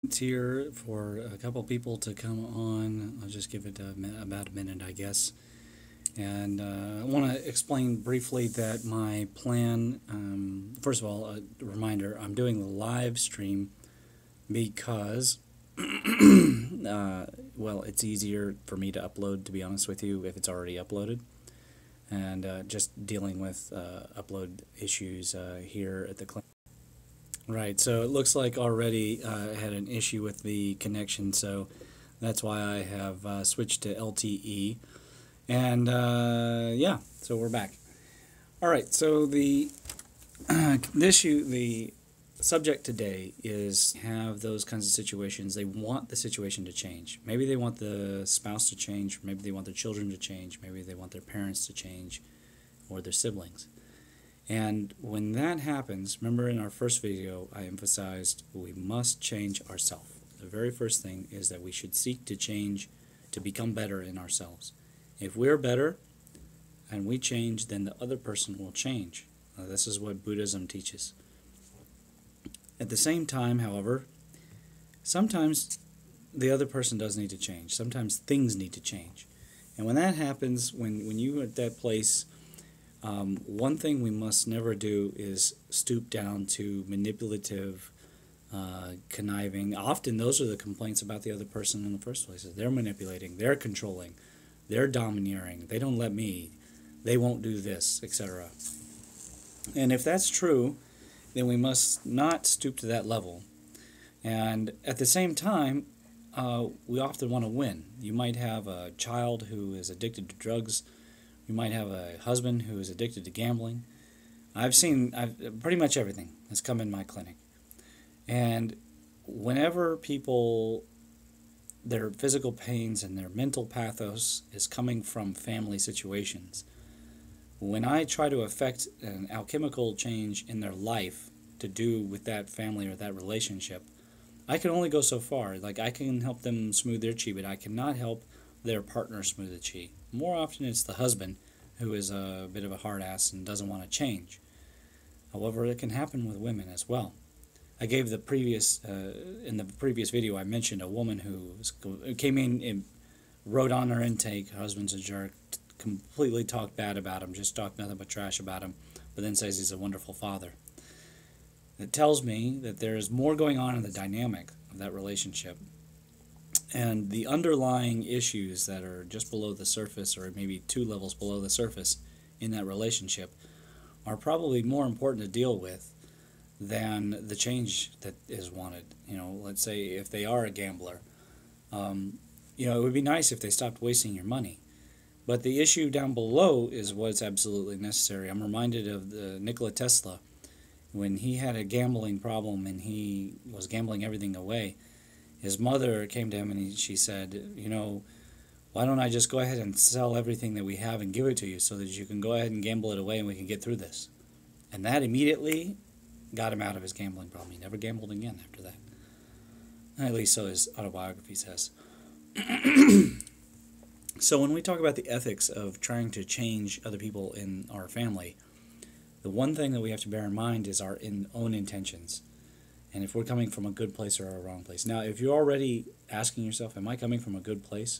It's here for a couple people to come on. I'll just give it about a minute, I guess. And I want to explain briefly that my plan, first of all, a reminder, I'm doing the live stream because, well, it's easier for me to upload, to be honest with you, if it's already uploaded. And just dealing with upload issues here at the clinic. Right, so it looks like already I had an issue with the connection, so that's why I have switched to LTE. And yeah, so we're back. All right, so the the subject today is have those kinds of situations. They want the situation to change. Maybe they want the spouse to change, maybe they want their children to change, maybe they want their parents to change, or their siblings. And when that happens, remember in our first video, I emphasized we must change ourselves. The very first thing is that we should seek to change, to become better in ourselves. If we're better and we change, then the other person will change. This is what Buddhism teaches. At the same time, however, sometimes the other person does need to change. Sometimes things need to change. And when that happens, when you're at that place, one thing we must never do is stoop down to manipulative, conniving. Often those are the complaints about the other person in the first place. They're manipulating, they're controlling, they're domineering, they don't let me, they won't do this, etc. And if that's true, then we must not stoop to that level. And at the same time, we often want to win. You might have a child who is addicted to drugs. You might have a husband who is addicted to gambling. I've pretty much everything has come in my clinic. And whenever people, their physical pains and their mental pathos is coming from family situations, when I try to affect an alchemical change in their life to do with that family or that relationship, I can only go so far. Like, I can help them smooth their chi, but I cannot help their partner smooth the chi. More often it's the husband who is a bit of a hard ass and doesn't want to change. However, it can happen with women as well. I gave the previous, in the previous video, I mentioned a woman who came in and wrote on her intake, her husband's a jerk, completely talked bad about him, just talked nothing but trash about him, but then says he's a wonderful father. It tells me that there's more going on in the dynamic of that relationship. And the underlying issues that are just below the surface, or maybe 2 levels below the surface in that relationship, are probably more important to deal with than the change that is wanted. You know, let's say if they are a gambler, you know, it would be nice if they stopped wasting your money. But the issue down below is what's absolutely necessary. I'm reminded of Nikola Tesla. When he had a gambling problem and he was gambling everything away, his mother came to him and she said, you know, why don't I just go ahead and sell everything that we have and give it to you so that you can go ahead and gamble it away and we can get through this. And that immediately got him out of his gambling problem. He never gambled again after that. At least so his autobiography says. So when we talk about the ethics of trying to change other people in our family, the one thing that we have to bear in mind is our own intentions. And if we're coming from a good place or a wrong place. Now, if you're already asking yourself, am I coming from a good place?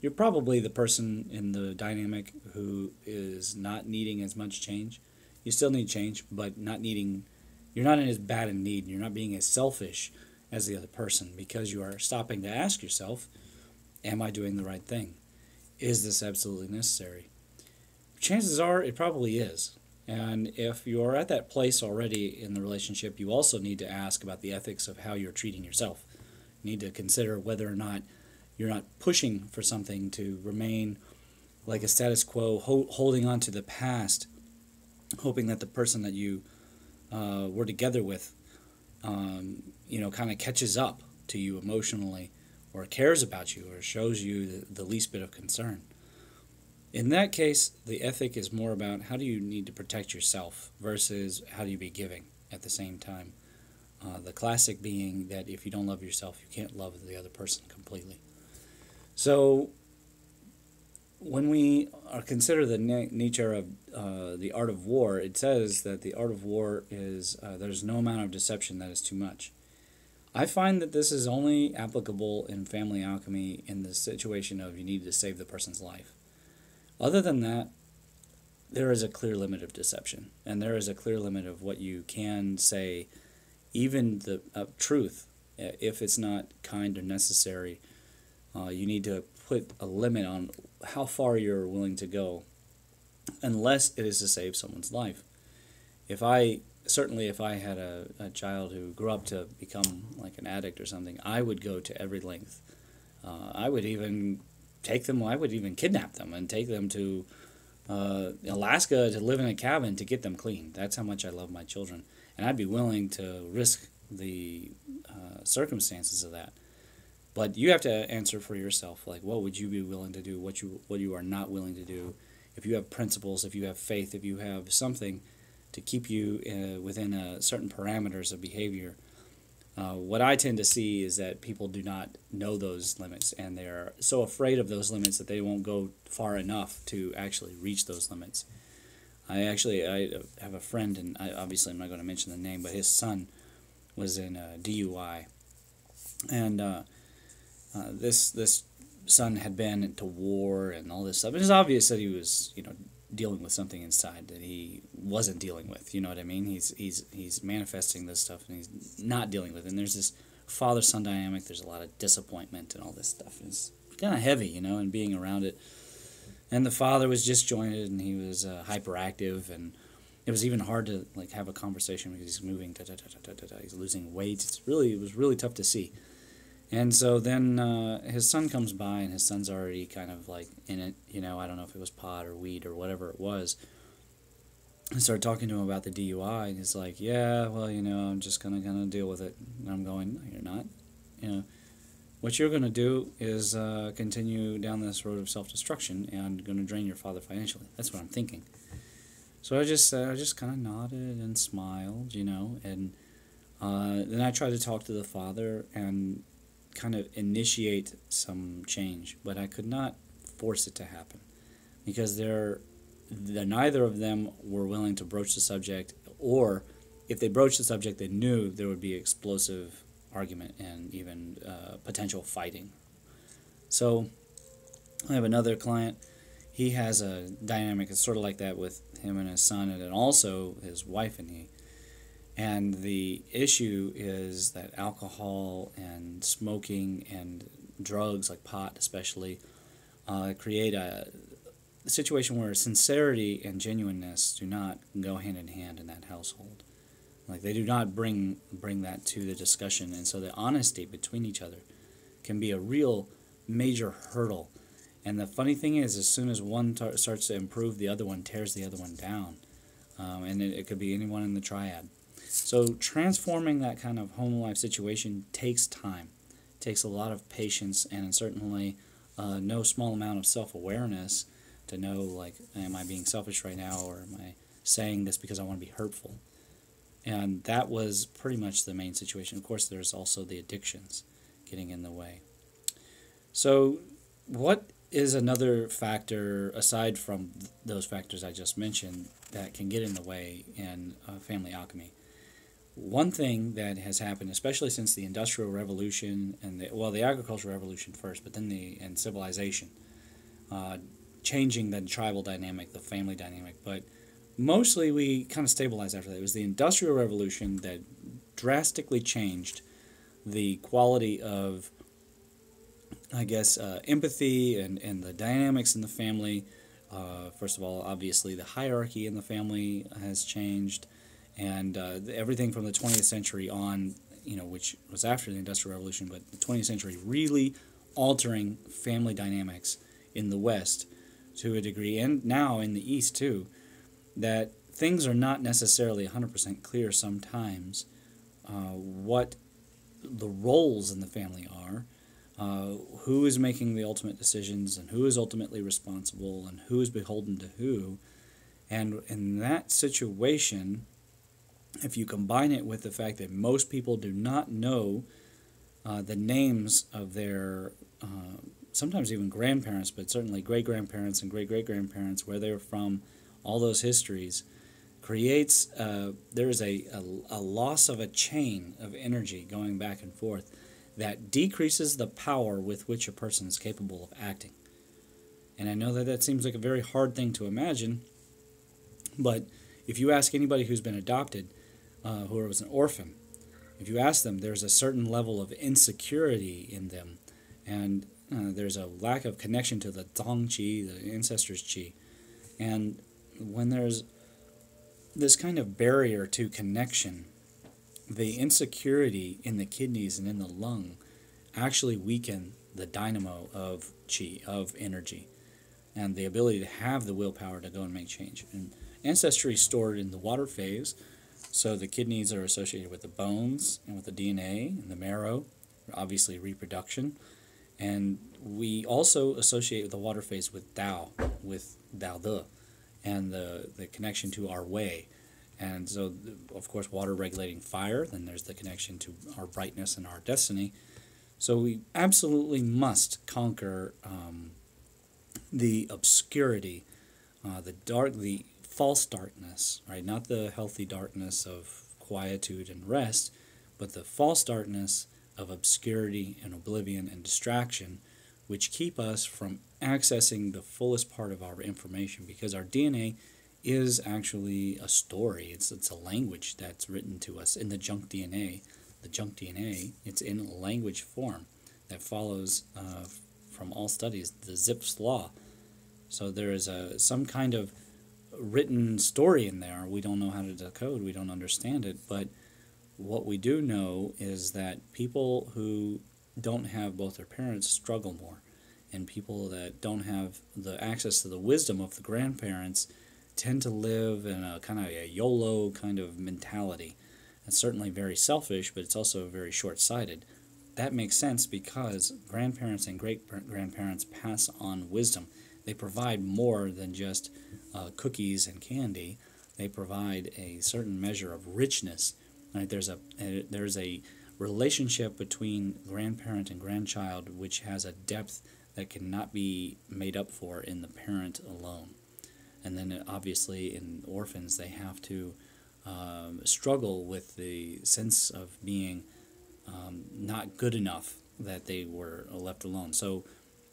You're probably the person in the dynamic who is not needing as much change. You still need change, but you're not in as bad a need. You're not being as selfish as the other person because you are stopping to ask yourself, am I doing the right thing? Is this absolutely necessary? Chances are it probably is. And if you're at that place already in the relationship, you also need to ask about the ethics of how you're treating yourself. You need to consider whether or not you're not pushing for something to remain like a status quo, holding on to the past, hoping that the person that you were together with, you know, kind of catches up to you emotionally or cares about you or shows you the least bit of concern. In that case, the ethic is more about how do you need to protect yourself versus how do you be giving at the same time. The classic being that if you don't love yourself, you can't love the other person completely. So when we consider the nature of the art of war, it says that the art of war is there's no amount of deception that is too much. I find that this is only applicable in family alchemy in the situation of you need to save the person's life. Other than that, there is a clear limit of deception, and there is a clear limit of what you can say, even the truth. If it's not kind or necessary, you need to put a limit on how far you're willing to go, unless it is to save someone's life. If I if I had a child who grew up to become like an addict or something, I would go to every length. I would even take them. I would even kidnap them and take them to Alaska to live in a cabin to get them clean. That's how much I love my children, and I'd be willing to risk the circumstances of that. But you have to answer for yourself. Like, what would you be willing to do? What you are not willing to do? If you have principles, if you have faith, if you have something to keep you within certain parameters of behavior. What I tend to see is that people do not know those limits, and they're so afraid of those limits that they won't go far enough to actually reach those limits. I have a friend, and obviously I'm not going to mention the name, but his son was in DUI, and this son had been to war and all this stuff. It was obvious that he was, dealing with something inside that he wasn't dealing with. You know what I mean? He's manifesting this stuff and he's not dealing with it. And there's this father-son dynamic. There's a lot of disappointment and all this stuff. It's kind of heavy, and being around it. And the father was disjointed and he was hyperactive, and it was even hard to have a conversation because he's moving. He's losing weight. It was really tough to see. And so then his son comes by, and his son's already kind of in it. I don't know if it was pot or weed or whatever it was. I started talking to him about the DUI, and he's like, "Yeah, well, I'm just gonna deal with it." And I'm going, "No, you're not. What you're gonna do is continue down this road of self-destruction and gonna drain your father financially." That's what I'm thinking. So I just kind of nodded and smiled, and then I tried to talk to the father and kind of initiate some change, but I could not force it to happen because neither of them were willing to broach the subject, or if they broached the subject, they knew there would be explosive argument and even potential fighting. So I have another client. He has a dynamic that's sort of like that with him and his son, and then also his wife and he. And the issue is that alcohol and smoking and drugs, like pot especially, create a situation where sincerity and genuineness do not go hand in hand in that household. They do not bring that to the discussion, and so the honesty between each other can be a real major hurdle. And the funny thing is, as soon as one starts to improve, the other one tears the other one down, and it could be anyone in the triad. So transforming that kind of home life situation takes time. It takes a lot of patience, and certainly no small amount of self-awareness to know, am I being selfish right now, or am I saying this because I want to be hurtful? And that was pretty much the main situation. Of course, there's also the addictions getting in the way. So what is another factor, aside from those factors I just mentioned, that can get in the way in family alchemy? One thing that has happened, especially since the Industrial Revolution and the Agricultural Revolution first, but then and civilization, changing the tribal dynamic, the family dynamic, but mostly we kind of stabilized after that. It was the Industrial Revolution that drastically changed the quality of, empathy and the dynamics in the family. First of all, obviously the hierarchy in the family has changed. And everything from the 20th century on, which was after the Industrial Revolution, but the 20th century really altering family dynamics in the West to a degree, and now in the East too, that things are not necessarily 100% clear sometimes what the roles in the family are, who is making the ultimate decisions, and who is ultimately responsible, and who is beholden to who. And in that situation, if you combine it with the fact that most people do not know the names of their, sometimes even grandparents, but certainly great-grandparents and great-great-grandparents, where they were from, all those histories, creates, there is a loss of a chain of energy going back and forth that decreases the power with which a person is capable of acting. And I know that that seems like a very hard thing to imagine, but if you ask anybody who's been adopted, who was an orphan, if you ask them, there's a certain level of insecurity in them, and there's a lack of connection to the Tong Qi, the ancestors' Qi. And when there's this kind of barrier to connection, the insecurity in the kidneys and in the lung actually weaken the dynamo of Qi, of energy, and the ability to have the willpower to go and make change. And ancestry is stored in the water phase, so the kidneys are associated with the bones and with the DNA and the marrow, obviously reproduction. And we also associate the water phase with Tao, with Tao De, and the connection to our way. And so, of course, water regulating fire, then there's the connection to our brightness and our destiny. So we absolutely must conquer the obscurity, the false darkness, right? Not the healthy darkness of quietude and rest, but the false darkness of obscurity and oblivion and distraction, which keep us from accessing the fullest part of our information, because our DNA is actually a story. It's a language that's written to us in the junk DNA. The junk DNA, it's in language form that follows from all studies the Zipf's law. So there is some kind of written story in there. We don't know how to decode. We don't understand it. But what we do know is that people who don't have both their parents struggle more. And people that don't have the access to the wisdom of the grandparents tend to live in a kind of a YOLO kind of mentality. It's certainly very selfish, but it's also very short-sighted. That makes sense because grandparents and great-grandparents pass on wisdom. They provide more than just cookies and candy. They provide a certain measure of richness. Right? There's a relationship between grandparent and grandchild which has a depth that cannot be made up for in the parent alone. And then obviously in orphans they have to struggle with the sense of being not good enough that they were left alone. So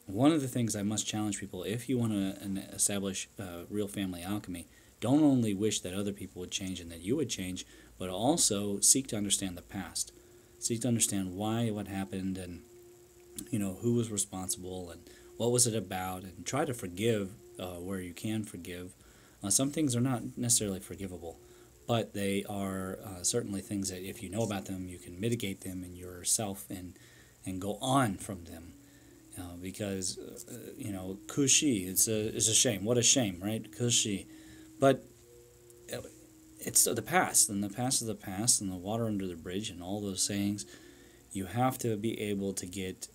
one of the things I must challenge people, if you want to establish real family alchemy, don't only wish that other people would change and that you would change, but also seek to understand the past. Seek to understand why, what happened, and who was responsible and what was it about, and try to forgive where you can forgive. Some things are not necessarily forgivable, but they are certainly things that if you know about them, you can mitigate them in yourself and go on from them. Because, kushi, it's a shame. What a shame, right? Kushi. But it's the past, and the past is the past, and the water under the bridge, and all those sayings. You have to be able to get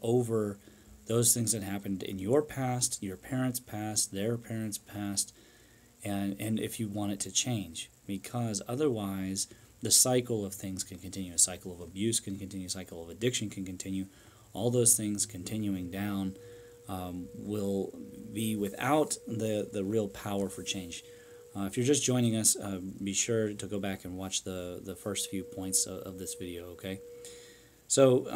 over those things that happened in your past, your parents' past, their parents' past, and if you want it to change. Because otherwise, the cycle of things can continue. A cycle of abuse can continue. A cycle of addiction can continue. All those things continuing down will be without the real power for change. If you're just joining us, be sure to go back and watch the first few points of this video, okay? So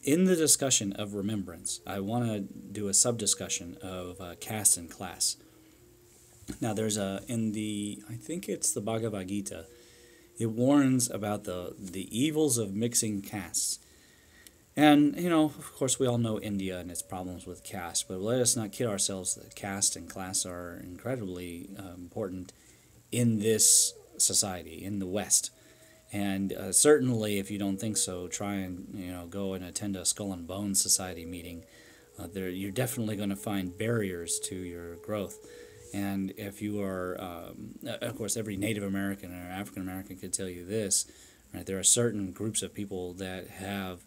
in the discussion of remembrance, I want to do a sub-discussion of caste and class. Now there's I think it's the Bhagavad Gita, it warns about the evils of mixing castes. And, of course, we all know India and its problems with caste, but let us not kid ourselves that caste and class are incredibly important in this society, in the West. And certainly, if you don't think so, try and, go and attend a Skull and Bones Society meeting. You're definitely going to find barriers to your growth. And if you are, of course, every Native American or African American could tell you this, right? There are certain groups of people that have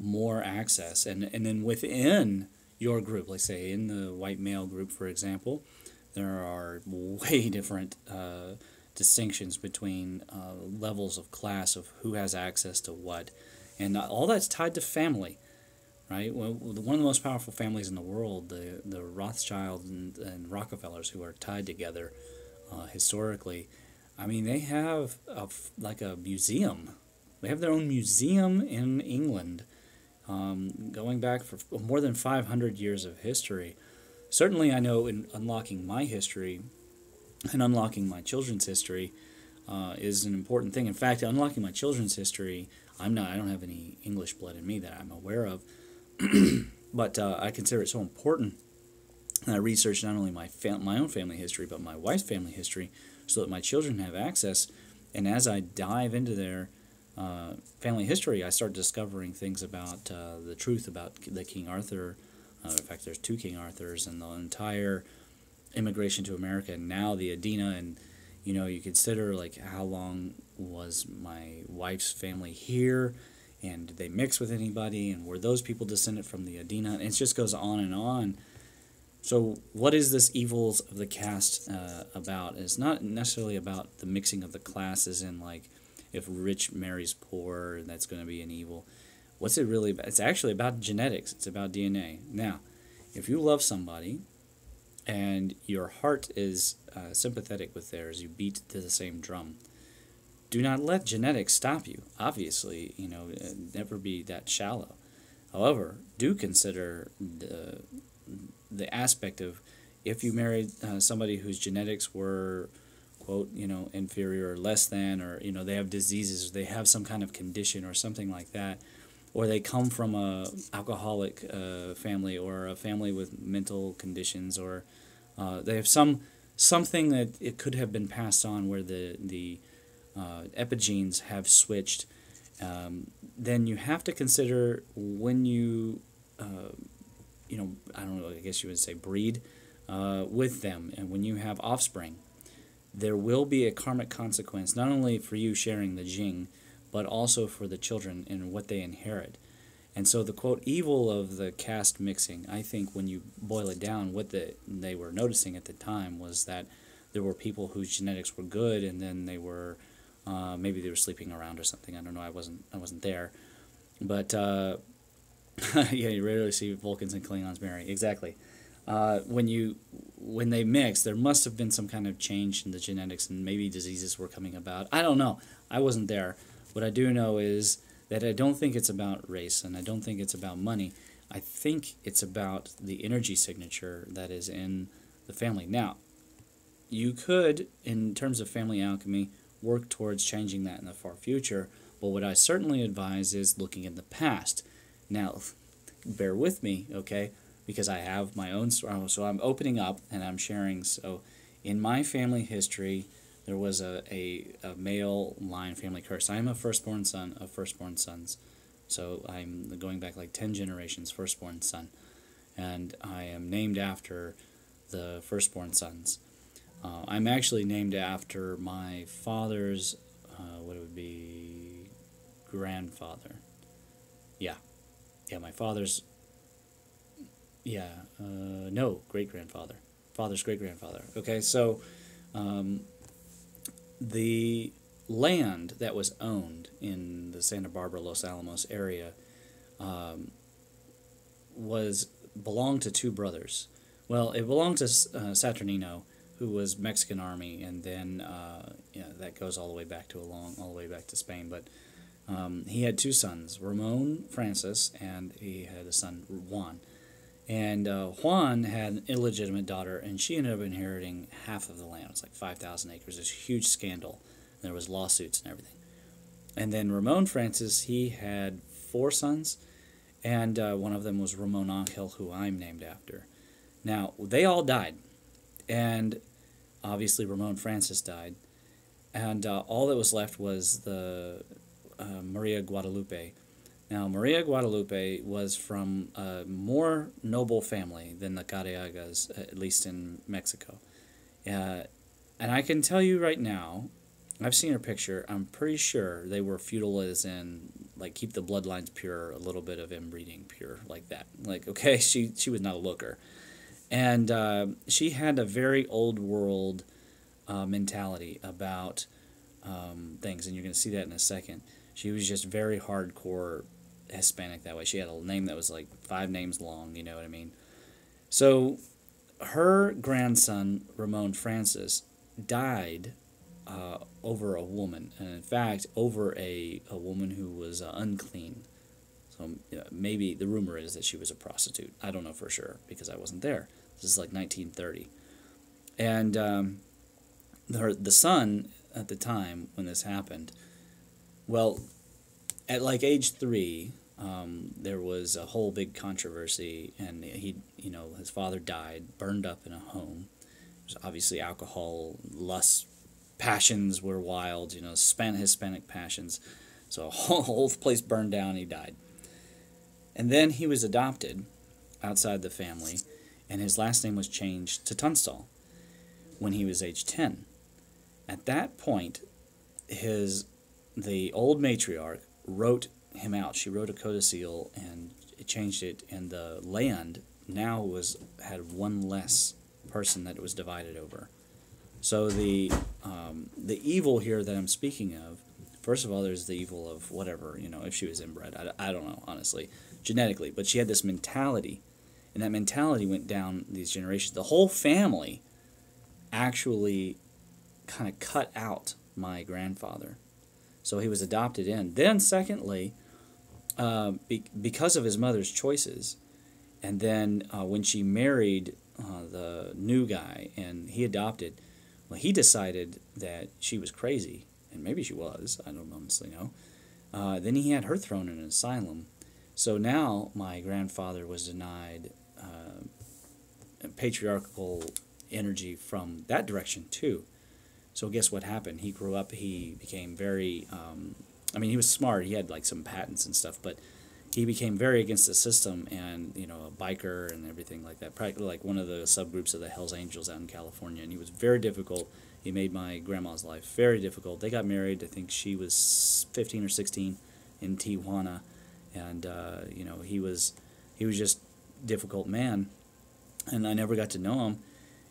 more access, and then within your group, let's say in the white male group, for example, there are way different distinctions between levels of class of who has access to what, and all that's tied to family, right? Well, one of the most powerful families in the world, the Rothschilds and Rockefellers, who are tied together historically. I mean, they have like a museum. They have their own museum in England, going back for more than 500 years of history. Certainly, I know in unlocking my history and unlocking my children's history is an important thing. In fact, unlocking my children's history, I don't have any English blood in me that I'm aware of, but I consider it so important. And I research not only my own family history, but my wife's family history, so that my children have access. And as I dive into their family history, I start discovering things about the truth about the King Arthur. In fact, there's two King Arthurs, and the entire immigration to America, and now the Adena. And you consider like how long was my wife's family here, and did they mix with anybody, and were those people descended from the Adena? And it just goes on and on. So what is this evils of the caste about? It's not necessarily about the mixing of the classes, and like if rich marries poor, that's going to be an evil. What's it really about? It's actually about genetics. It's about DNA. Now, if you love somebody and your heart is sympathetic with theirs, you beat to the same drum, do not let genetics stop you. Obviously, never be that shallow. However, do consider the aspect of if you married somebody whose genetics were, quote, inferior or less than, or, they have diseases, or they have some kind of condition or something like that, or they come from a alcoholic family, or a family with mental conditions, or they have something that it could have been passed on where the epigenes have switched, then you have to consider when you I don't know, I guess you would say breed with them, and when you have offspring, there will be a karmic consequence, not only for you sharing the jing, but also for the children and what they inherit. And so the, quote, evil of the caste mixing, I think when you boil it down, what they were noticing at the time was that there were people whose genetics were good, and then they were, maybe they were sleeping around or something. I don't know, I wasn't there. But yeah, you rarely see Vulcans and Klingons marry. Exactly. When they mix, there must have been some kind of change in the genetics, and maybe diseases were coming about. I don't know. I wasn't there. What I do know is that I don't think it's about race, and I don't think it's about money. I think it's about the energy signature that is in the family. Now, you could, in terms of family alchemy, work towards changing that in the far future, but what I certainly advise is looking in the past. Now, bear with me, okay, because I have my own story. So I'm opening up and I'm sharing. So in my family history, there was a male line family curse. I am a firstborn son of firstborn sons. So I'm going back like 10 generations, firstborn son. And I am named after the firstborn sons. I'm actually named after my father's, what it would be, grandfather. Yeah, my father's, no, great-grandfather. Father's great-grandfather. Okay, so the land that was owned in the Santa Barbara, Los Alamos area belonged to two brothers. Well, it belonged to Saturnino, who was Mexican Army, and then that goes all the way back to Spain. But he had two sons, Ramon Francis, and he had a son, Juan. And Juan had an illegitimate daughter, and she ended up inheriting half of the land. It was like 5,000 acres. It was a huge scandal. There was lawsuits and everything. And then Ramon Francis, he had 4 sons, and one of them was Ramon Angel, who I'm named after. Now, they all died, and obviously Ramon Francis died, and all that was left was the Maria Guadalupe. Now, Maria Guadalupe was from a more noble family than the Carriagas, at least in Mexico. And I can tell you right now, I've seen her picture, I'm pretty sure they were feudal as in, like, keep the bloodlines pure, a little bit of inbreeding pure, like that. Like, okay, she was not a looker. And she had a very old world mentality about things, and you're going to see that in a second. She was just very hardcore Hispanic that way. She had a name that was like 5 names long, you know what I mean? So her grandson, Ramon Francis, died over a woman, and in fact, over a woman who was unclean. So maybe the rumor is that she was a prostitute. I don't know for sure because I wasn't there. This is like 1930. And the son at the time when this happened, well, at like age 3, there was a whole big controversy, and his father died, burned up in a home. There's obviously alcohol, lust, passions were wild, Hispanic passions. So a whole place burned down, he died. And then he was adopted outside the family, and his last name was changed to Tunstall when he was age 10. At that point, the old matriarch wrote him out. She wrote a codicil and changed it, and the land now had one less person that it was divided over. So the evil here that I'm speaking of, first of all, there's the evil of whatever, if she was inbred. I don't know, honestly, genetically. But she had this mentality, and that mentality went down these generations. The whole family actually kind of cut out my grandfather. So he was adopted in. Then secondly, because of his mother's choices, and then when she married the new guy and he adopted, well, he decided that she was crazy, and maybe she was, I don't honestly know. Then he had her thrown in an asylum. So now my grandfather was denied patriarchal energy from that direction too. So guess what happened? He grew up, he became very, he was smart, he had like some patents and stuff, but he became very against the system and, a biker and everything like that, practically like one of the subgroups of the Hells Angels out in California, and he was very difficult. He made my grandma's life very difficult. They got married, I think she was 15 or 16 in Tijuana, and, he was just a difficult man, and I never got to know him.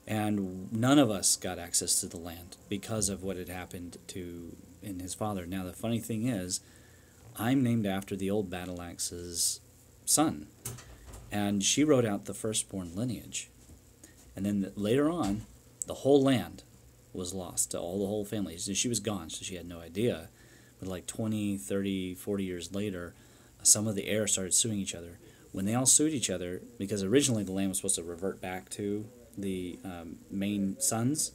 And none of us got access to the land because of what had happened in his father. Now, the funny thing is, I'm named after the old Battle Axe's son. And she wrote out the firstborn lineage. And then later on, the whole land was lost to the whole family. She was gone, so she had no idea. But like 20, 30, 40 years later, some of the heirs started suing each other. When they all sued each other, because originally the land was supposed to revert back to the main sons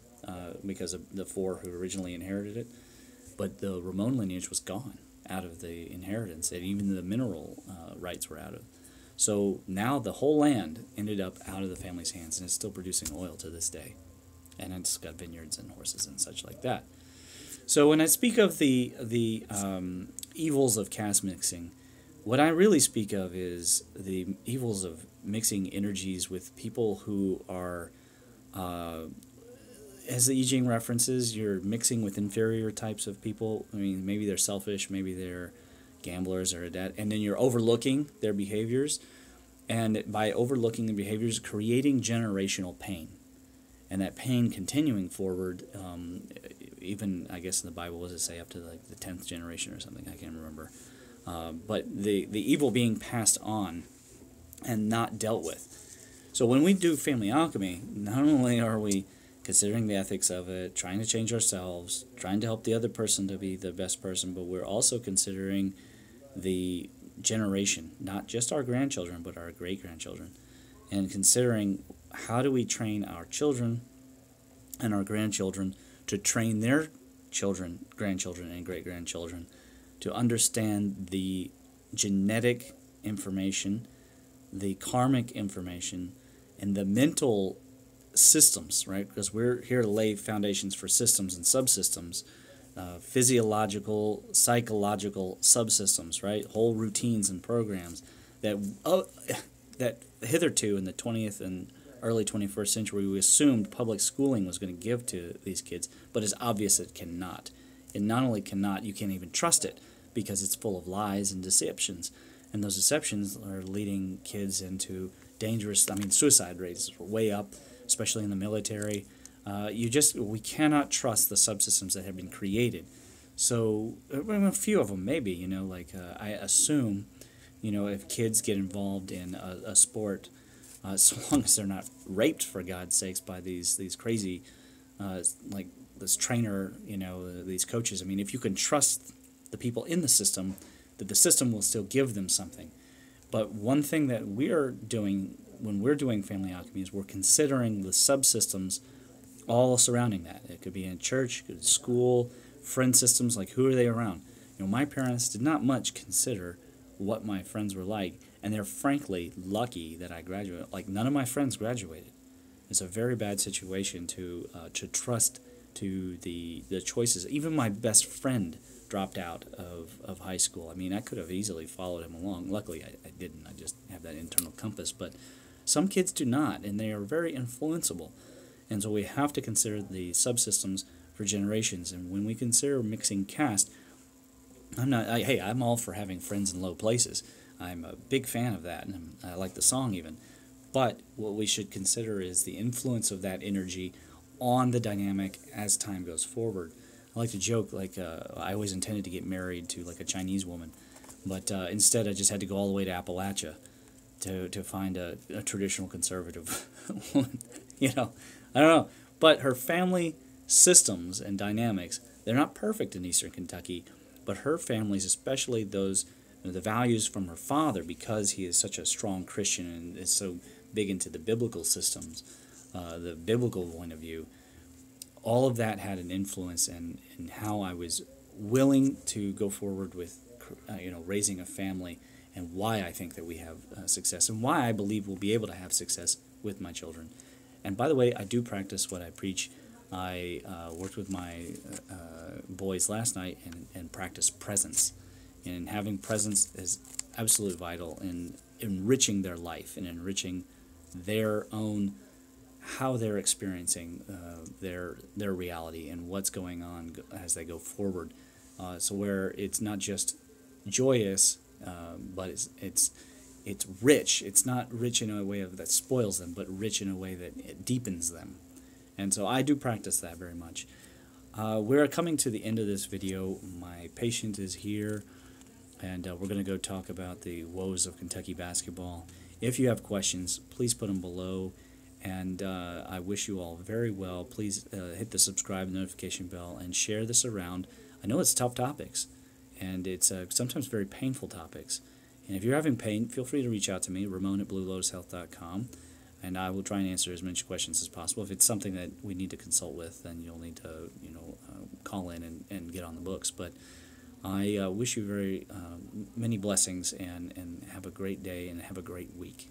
because of the 4 who originally inherited it, but the Ramon lineage was gone out of the inheritance, and even the mineral rights were out of. So now the whole land ended up out of the family's hands, and it's still producing oil to this day, and it's got vineyards and horses and such like that. So when I speak of the evils of caste mixing, what I really speak of is the evils of mixing energies with people who are, as the I Ching references, you're mixing with inferior types of people. I mean, maybe they're selfish, maybe they're gamblers or that, and then you're overlooking their behaviors, and by overlooking the behaviors, creating generational pain, and that pain continuing forward, even, I guess in the Bible, what does it say, up to like the 10th generation or something, I can't remember. But the evil being passed on and not dealt with. So when we do family alchemy, not only are we considering the ethics of it, trying to change ourselves, trying to help the other person to be the best person, but we're also considering the generation, not just our grandchildren, but our great-grandchildren, and considering how do we train our children and our grandchildren to train their children, grandchildren, and great-grandchildren to understand the genetic information, the karmic information, and the mental systems, right? Because we're here to lay foundations for systems and subsystems, physiological, psychological subsystems, right? Whole routines and programs that hitherto in the 20th and early 21st century we assumed public schooling was going to give to these kids, but it's obvious it cannot. It not only cannot, you can't even trust it because it's full of lies and deceptions. And those deceptions are leading kids into dangerous, suicide rates are way up, especially in the military. We cannot trust the subsystems that have been created. So, a few of them maybe, I assume, if kids get involved in a sport, so long as they're not raped, for God's sakes, by these crazy, this trainer, these coaches. I mean, if you can trust the people in the system, that the system will still give them something. But one thing that we are doing when we're doing family alchemy is we're considering the subsystems all surrounding that. It could be in church, it could be school, friend systems, like who are they around? My parents did not much consider what my friends were like, and they're frankly lucky that I graduated. Like, none of my friends graduated. It's a very bad situation to trust to the choices. Even my best friend dropped out of high school. I mean, I could have easily followed him along. Luckily, I didn't. I just have that internal compass. But some kids do not, and they are very influenceable. And so we have to consider the subsystems for generations. And when we consider mixing caste, I'm all for having friends in low places. I'm a big fan of that, and I like the song even. But what we should consider is the influence of that energy on the dynamic as time goes forward. I like to joke, like, I always intended to get married to, like, a Chinese woman, but instead I just had to go all the way to Appalachia to find a traditional conservative woman. I don't know. But her family systems and dynamics, they're not perfect in Eastern Kentucky, but her families, especially those, the values from her father, because he is such a strong Christian and is so big into the biblical systems, the biblical point of view, all of that had an influence in how I was willing to go forward with, raising a family, and why I think that we have success, and why I believe we'll be able to have success with my children. And by the way, I do practice what I preach. I worked with my boys last night and practiced presence. And having presence is absolutely vital in enriching their life and enriching their own, how they're experiencing their reality and what's going on as they go forward. So where it's not just joyous, but it's rich. It's not rich in a way that spoils them, but rich in a way that it deepens them. And so I do practice that very much. We're coming to the end of this video. My patient is here, and we're going to go talk about the woes of Kentucky basketball. If you have questions, please put them below, and I wish you all very well. Please hit the subscribe and notification bell and share this around. I know it's tough topics, and it's sometimes very painful topics. And if you're having pain, feel free to reach out to me, Ramon@BlueLotusHealth.com, and I will try and answer as many questions as possible. If it's something that we need to consult with, then you'll need to, call in and get on the books. But I wish you very many blessings, and have a great day and have a great week.